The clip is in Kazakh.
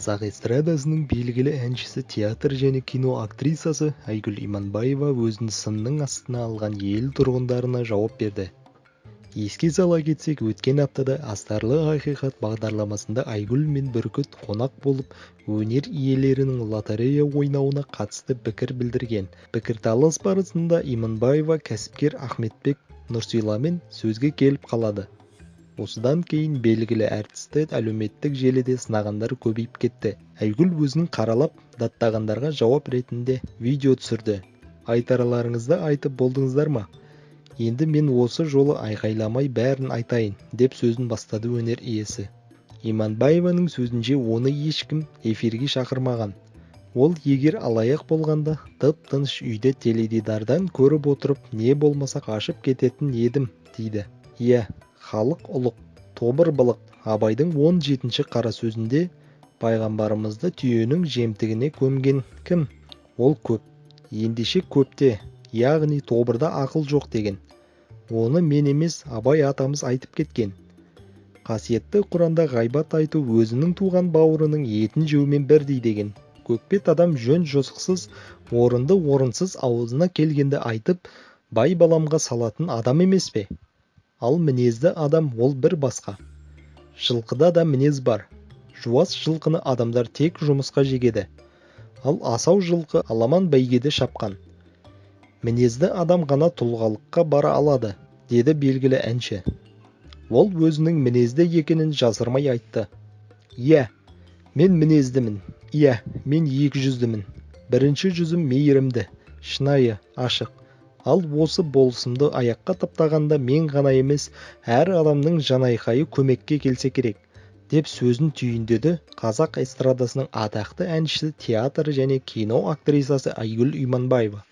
Қазақ эстрадасының белгілі әншісі, театр және кино актрисасы Айгүл Иманбаева өзін сынның астына алған ел тұрғындарына жауап берді. Еске сала кетсек, өткен аптада Астарлы ақиқат бағдарламасында Айгүл мен Бүркіт қонақ болып, өнер иелерінің лотерея ойнауына қатысты пікір білдірген. Пікірталас барысында Иманбаева кәсіпкер Ахметбек Нұрсиламен сөзге келіп қалады. Осыдан кейін белгілі әртісті әлеуметтік желіде сынағандар көбейіп кетті. Айгүл өзінің қаралап даттағандарға жауап ретінде видео түсірді. Айтарларыңызды айтып болдыңыздар ма? Енді мен осы жолы айқайламай бәрін айтайын, деп сөзін бастады өнер иесі. Иманбаеваның сөзінше оны ешкім эфирге шақырмаған. Ол егер алаяқ болғанда тып-тыныш үйде теледидардан көріп отырып, не болмаса қашып кететін едім, дейді. Иә, халық ұлық, тобыр былық. Абайдың 17-ші қара сөзінде пайғамбарымызды түйенің жемтігіне көмген кім? Ол көп. Ендеше көпте, яғни тобырда ақыл жоқ деген. Оны мен емес, Абай атамыз айтып кеткен. Қасиетті Құранда ғайбат айту өзінің туған бауырының етін жеумен бірдей деген. Көкбет адам жөн жосықсыз, орынды орынсыз аузына келгенді айтып, бай баламға салатын адам емес пе? Ал мінезді адам ол бір басқа. Жылқыда да мінез бар. Жуас жылқыны адамдар тек жұмысқа жегеді. Ал асау жылқы аламан бәйгеде шапқан. Мінезді адам ғана тұлғалыққа бара алады, деді белгілі әнші. Ол өзінің мінезді екенін жасырмай айтты. Иә, мен мінездімін. Иә, мен 200-дімін. Бірінші жүзім мейірімді, шынайы, ашық. Ал осы болысымды аяққа таптағанда мен ғана емес, әр адамның жанайқайы көмекке келсе керек, деп сөзін түйіндеді қазақ эстрадасының атақты әншісі, театр және кино актрисасы Айгүл Иманбаева.